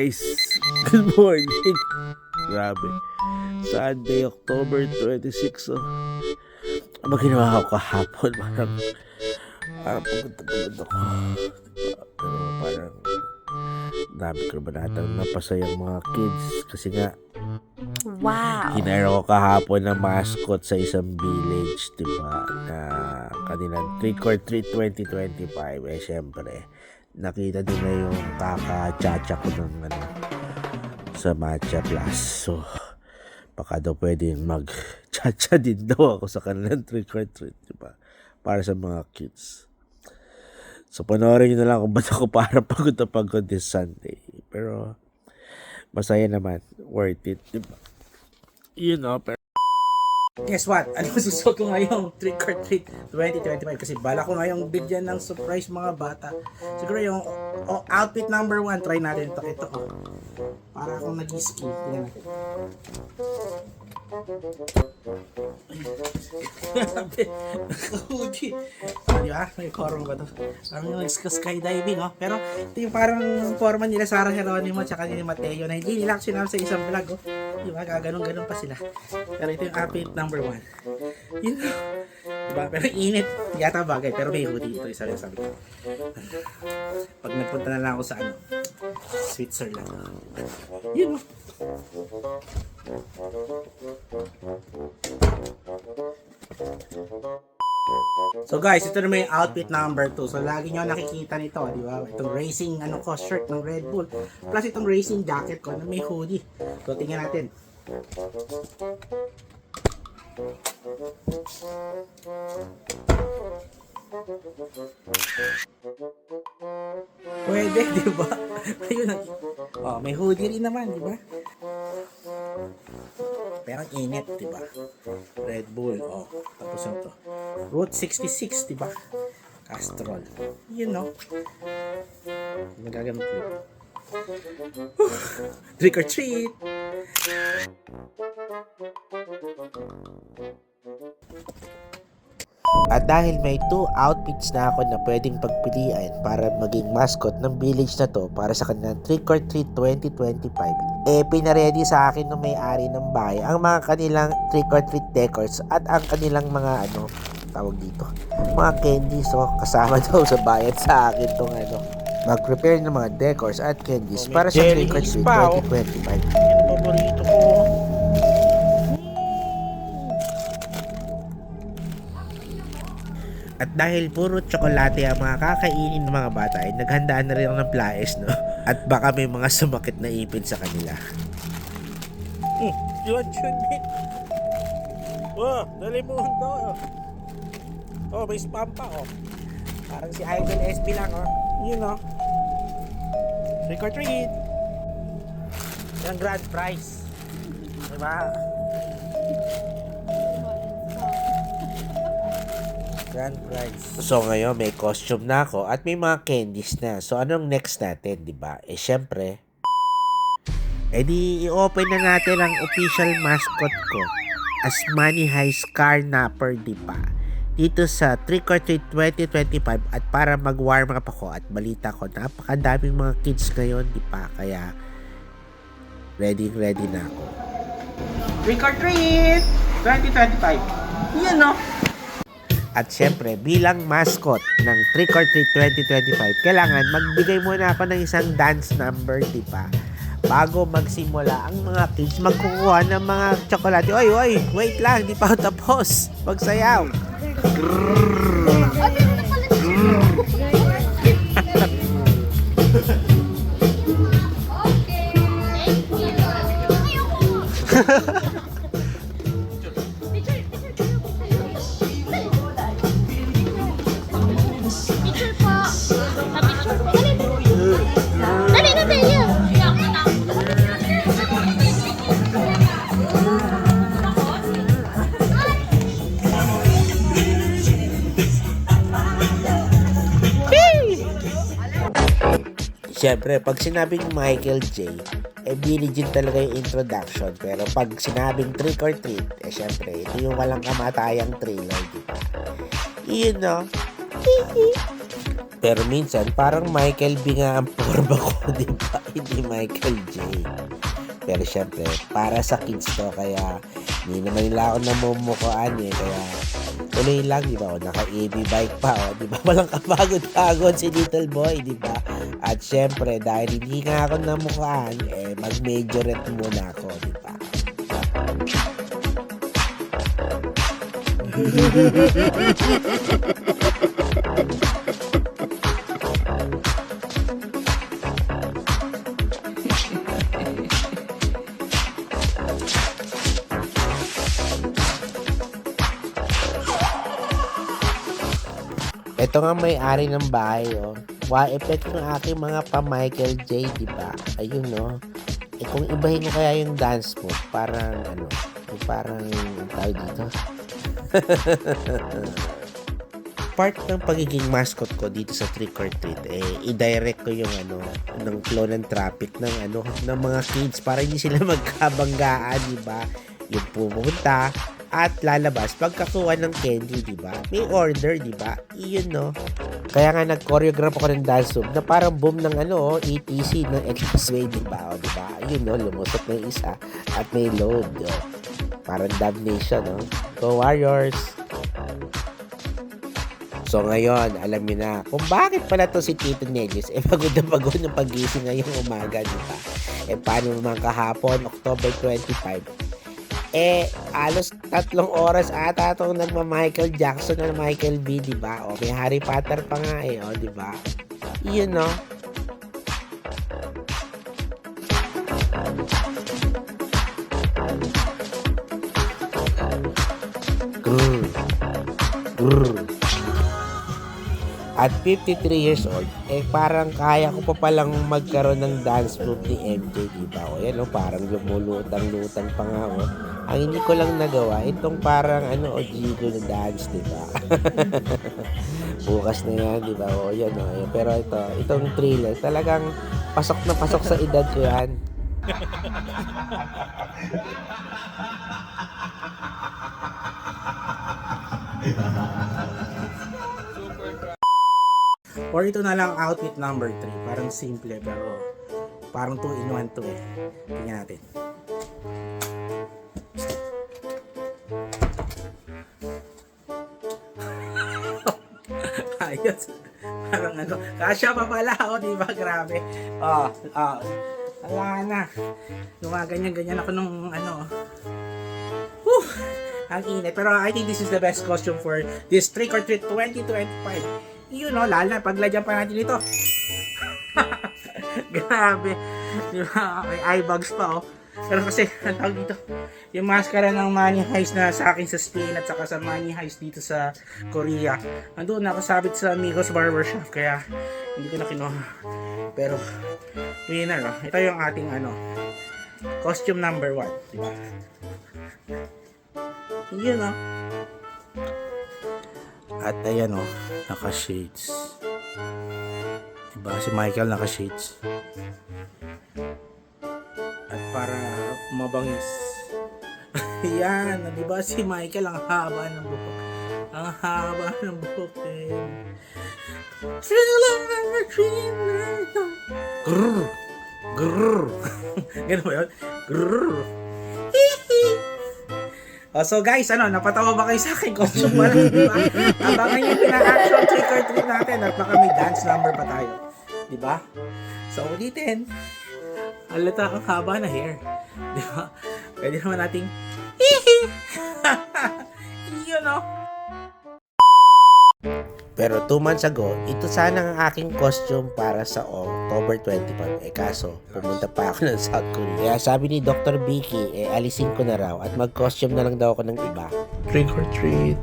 guys, good morning. Grabe, Sunday, October 26. Ano ginawa ko kahapon? Parang pagod ako. Pero parang dami ko ba natang napasayang mga kids. Kasi nga, Wow! hinire ko kahapon na mascot sa isang village, diba? Na kanilang Trick or Treat 2025. Syempre, nakita din na yung kaka-chacha ko ng sa Matcha Plus. So, baka daw pwedeng mag-chacha din daw ako sa kanilang Trick or Treat, diba? Para sa mga kids. So, panoorin nyo na lang kung ba't ako para pagod na pagod this Sunday. Pero, masaya naman. Worth it, diba? You know, pero Guess what? Ano susuot ko ngayong Trick or Treat 2025? Kasi bala ko ngayong bigyan ng surprise mga bata. Siguro yung outfit number 1, try natin ito. Ito para akong nag-ski. Tingnan natin. Nakahudi. Di ba? May korong ko to. Parang yung skydiving, oh. Pero ito yung parang forma nila Sarah Geronimo tsaka ni Mateo na hindi nila sinama sa isang vlog, oh. Di ba? Gaganong-ganon pa sila. Pero ito yung outfit number 1. Yun. Diba? Pero init. Yata bagay. Pero may hoodie. Ito yung sabi ko. Pag nagpunta na lang ako sa Switzerland. Yun. So guys, ito naman yung outfit number 2. So lagi nyo nakikita nito, di ba? Itong racing shirt ng Red Bull. Plus itong racing jacket ko na may hoodie. So tingnan natin. Pwede, di ba? Ayun. Oh, may hoodie rin naman, di ba? Pero ang init, di ba? Red Bull, oh. Tapos ito. Route 66, di ba? Castrol. You know. Nagagamit ko. Trick or treat! At dahil may 2 outfits na ako na pwedeng pagpilian para maging mascot ng village na to para sa kanilang Trick or Treat 2025, pinaredy sa akin ng may-ari ng bahay ang mga kanilang Trick or Treat decors at ang kanilang mga tawag dito, mga candies. So, kasama daw sa bayad sa akin tong mag-prepare ng mga decors at candies para sa Trick or Treat 2025. Yan ang paborito ko. At dahil puro tsokolate ang mga kakainin ng mga bata, ay naghandaan na rin ako ng plaes, no? At baka may mga sumakit na ipin sa kanila. Yun, mate. Oh, dali mo ito. Oh, may spam pa, oh. Parang si Idol SB lang, oh. Yun, oh. Trick or treat. Yung grand prize. Diba? Grand prize. So ngayon may costume na ako at may mga candies na. So anong next natin, di ba? Syempre, di i-open na natin ang official mascot ko as Money Heist Carnapper, di ba? Dito sa Trick or Treat 2025 at para mag-warm up ako at balita ko napakadaming mga kids ngayon, di ba? Kaya ready na ako. Trick or treat 2025. Yan, no? At syempre, bilang mascot ng Trick or Treat 2025, kailangan magbigay muna ako ng isang dance number, di ba? Bago magsimula ang mga kids magkukuha ng mga tsokolate. Oy, wait lang, di pa ako tapos. Magsayaw. Siyempre, pag sinabing Michael J, Billie Jean talaga yung introduction. Pero pag sinabing Trick or Treat, siyempre, ito yung walang kamatayang thriller, di ba? You know? Pero minsan, parang Michael B nga ang forma ko, di ba? hindi Michael J. Pero syempre, para sa kids to, kaya hindi naman nila ako namumukuan kaya tuloy lang, di ba? O, naka-EV bike pa, di ba? Walang kapagod-pagod si little boy, di ba? At syempre, dahil hindi nga ako namukuan, mag-majorette muna ako, di ba? Ito nga may-ari ng bahay, Wa-effect ng aking mga pa-Michael J, di ba? Ayun, kung ibahin ko kaya yung dance mo, parang, parang, tawag dito. Part ng pagiging mascot ko dito sa Trick or Treat, i-direct ko yung, ng flow ng traffic ng, ng mga kids para hindi sila magkabanggaan, di ba? Yung pumunta, at lalabas pagkakuha ng candy, di ba? May order, di ba? Iyon, Kaya nga nag-choreograph ako ng dance move na parang boom ng ETC ng Expressway, di ba? Di ba? Ayun, lumusot na yung isa at may load, Parang damnation, Go Warriors! So ngayon, alam niyo na kung bakit pala to si Tito Negis, pagod na pagod ng pagising ngayong umaga, di ba? Paano naman kahapon, October 25, alos 3 oras ata itong nagma-Michael Jackson na Michael B, di ba? O, may Harry Potter pa nga di ba? Yun, Grrr. Grrr. At 53 years old, parang kaya ko pa palang magkaroon ng dance move ni MJ, di ba? O yan, parang lumulutang-lutang pa nga, Ang hindi ko lang nagawa, itong parang, Jigo na dance, di ba? Bukas na yan, di ba? O yan, Pero itong thriller, talagang pasok na pasok sa edad ko yan. Or ito na lang outfit number 3. Parang simple pero parang 2 in 1 to Tingnan natin. Ayos. Parang kasya pa pala di ba? Grabe. Wala na. Ganyan-ganyan ako nung Whew! Ang init. Pero I think this is the best costume for this Trick or Treat 2025. Lalo na paglagyan pa natin ito. Grabe. Di ba? May eye bags pa, Pero kasi, ang tawag dito, yung maskara ng Money Heist na sa akin sa Spain at saka sa Money Heist dito sa Korea, andun nakasabit sa Amigos Barbershop, kaya hindi ko na kinuha. Pero, winner, Ito yung ating, costume number 1. Di ba? Yun, At ayan naka-shades. Diba si Michael naka-shades? At para mabangis. Yan, diba si Michael ang haba ng buhok. Ang haba ng buhok. Grrr! Grrr! Ganun ba yun? Grrr! So guys, napatawa ba kayo sa akin? Costume mo lang, di ba? Abangan nyo yung action trick or treat natin at baka may dance number pa tayo. Di ba? So ulitin. Halata ang haba na hair. Di ba? Pwede naman nating yun, Pero 2 months ago, ito sana ang aking costume para sa October 25. Kaso, pumunta pa ako ng South Korea. Kaya sabi ni Dr. Vicky, alisin ko na raw at mag-costume na lang daw ako ng iba. Trick or treat.